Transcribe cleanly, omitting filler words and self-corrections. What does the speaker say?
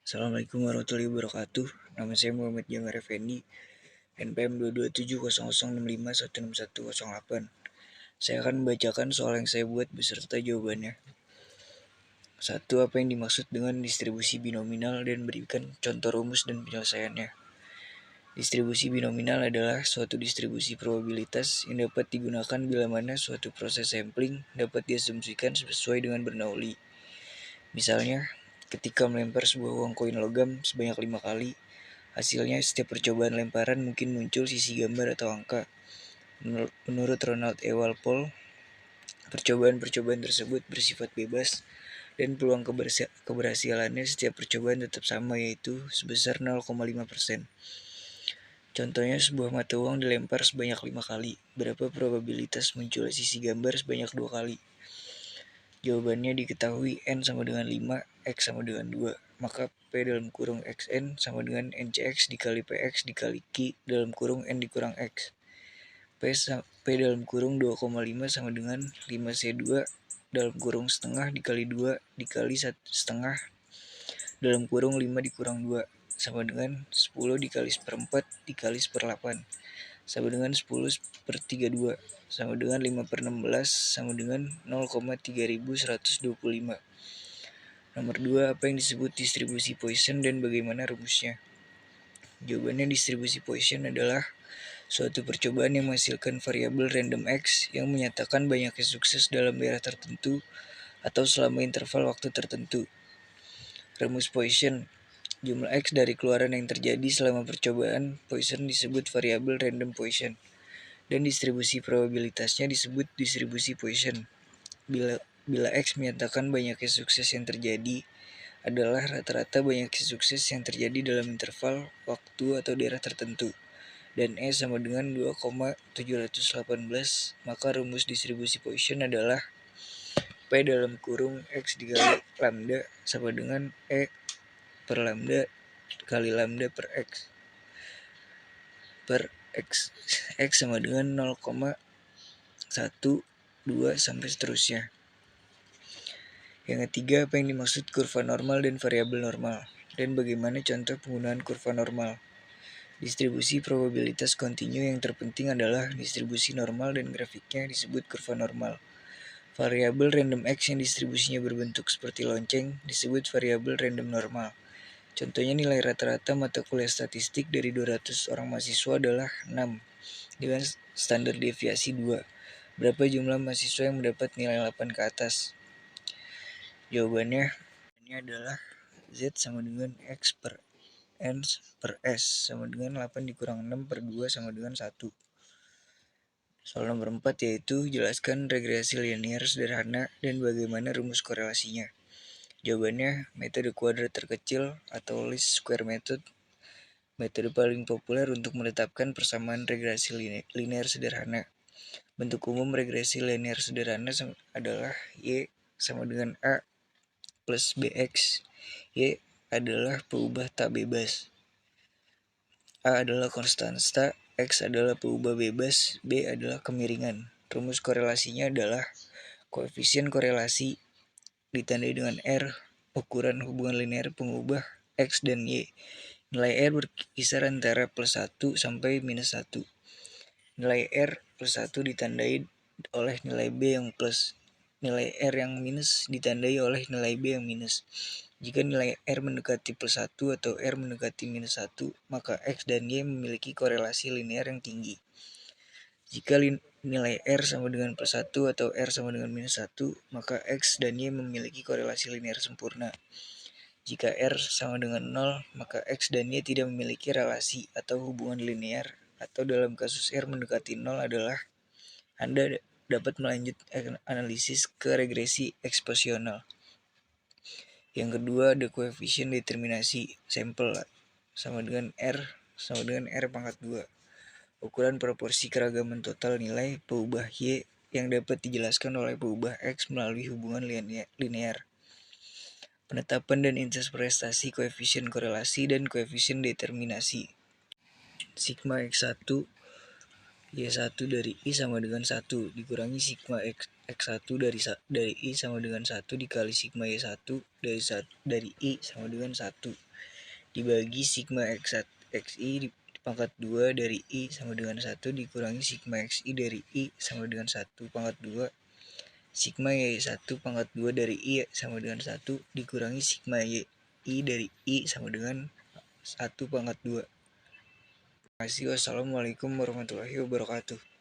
Assalamualaikum warahmatullahi wabarakatuh. Nama saya Muhammad Jamar Effendi, NPM 2270165161108. Saya akan membacakan soal yang saya buat beserta jawabannya. 1. Apa yang dimaksud dengan distribusi binominal dan berikan contoh rumus dan penyelesaiannya. Distribusi binominal adalah suatu distribusi probabilitas yang dapat digunakan bila mana suatu proses sampling dapat diasumsikan sesuai dengan Bernoulli. Misalnya, ketika melempar sebuah uang koin logam sebanyak 5 kali, hasilnya setiap percobaan lemparan mungkin muncul sisi gambar atau angka. Menurut Ronald E. Walpole, percobaan-percobaan tersebut bersifat bebas dan peluang keberhasilannya setiap percobaan tetap sama, yaitu sebesar 0,5%. Contohnya, sebuah mata uang dilempar sebanyak 5 kali. Berapa probabilitas muncul sisi gambar sebanyak 2 kali? Jawabannya diketahui N sama dengan 5, X sama dengan 2. Maka P dalam kurung XN sama dengan NCX dikali PX dikali Q dalam kurung N dikurang X. P dalam kurung 2,5 sama dengan 5C2 dalam kurung setengah dikali 2 dikali setengah dalam kurung 5 dikurang 2 sama dengan 10 dikali seperempat dikali seperlapan sama dengan 10/32 sama dengan 5/16 sama dengan 0,3125. Nomor 2, apa yang disebut distribusi Poisson dan bagaimana rumusnya? Jawabannya, distribusi Poisson adalah suatu percobaan yang menghasilkan variabel random X yang menyatakan banyaknya sukses dalam daerah tertentu atau selama interval waktu tertentu. Rumus Poisson: jumlah X dari keluaran yang terjadi selama percobaan Poisson disebut variabel random Poisson, dan distribusi probabilitasnya disebut distribusi Poisson. Bila X menyatakan banyaknya sukses yang terjadi adalah rata-rata banyaknya sukses yang terjadi dalam interval waktu atau daerah tertentu, dan E sama dengan 2,718, maka rumus distribusi Poisson adalah P dalam kurung X dikali lambda sama dengan E per lambda kali lambda per X X sama dengan 0,12 sampai seterusnya. Yang ketiga, apa yang dimaksud kurva normal dan variabel normal, dan bagaimana contoh penggunaan kurva normal. Distribusi probabilitas kontinu yang terpenting adalah distribusi normal dan grafiknya disebut kurva normal. Variabel random X yang distribusinya berbentuk seperti lonceng disebut variabel random normal. Contohnya, nilai rata-rata mata kuliah statistik dari 200 orang mahasiswa adalah 6 dengan standar deviasi 2. Berapa jumlah mahasiswa yang mendapat nilai 8 ke atas? Jawabannya ini adalah Z sama dengan X per N per S sama dengan 8 dikurang 6 per 2 sama dengan 1. Soal nomor 4 yaitu jelaskan regresi linear sederhana dan bagaimana rumus korelasinya. Jawabannya, metode kuadrat terkecil atau least square method, metode paling populer untuk menetapkan persamaan regresi linear sederhana. Bentuk umum regresi linear sederhana adalah Y sama dengan A plus BX. Y adalah peubah tak bebas. A adalah konstanta, X adalah peubah bebas, B adalah kemiringan. Rumus korelasinya adalah koefisien korelasi ditandai dengan R, ukuran hubungan linear pengubah X dan Y. Nilai R berkisar antara plus 1 sampai minus 1. Nilai R plus 1 ditandai oleh nilai B yang plus. Nilai R yang minus ditandai oleh nilai B yang minus. Jika nilai R mendekati plus 1 atau R mendekati minus 1, maka X dan Y memiliki korelasi linear yang tinggi. Jika nilai R sama dengan plus 1 atau R sama dengan minus 1, maka X dan Y memiliki korelasi linear sempurna. Jika R sama dengan 0, maka X dan Y tidak memiliki relasi atau hubungan linear, atau dalam kasus R mendekati 0 adalah Anda dapat melanjutkan analisis ke regresi eksponencial. Yang kedua, ada koefisien determinasi sampel sama dengan R sama dengan R pangkat 2. Ukuran proporsi keragaman total nilai peubah Y yang dapat dijelaskan oleh peubah X melalui hubungan linear. Penetapan dan interpretasi koefisien korelasi dan koefisien determinasi. Sigma X1 Y1 dari I sama dengan 1 dikurangi sigma X1 dari I sama dengan 1 dikali sigma Y1 dari I sama dengan 1 dibagi sigma XI pangkat 2 dari I sama dengan 1 dikurangi sigma XI dari I sama dengan 1 pangkat 2 sigma Y1 pangkat 2 dari I sama dengan 1 dikurangi sigma Y dari I sama dengan 1 pangkat 2. Terima kasih. Wassalamualaikum warahmatullahi wabarakatuh.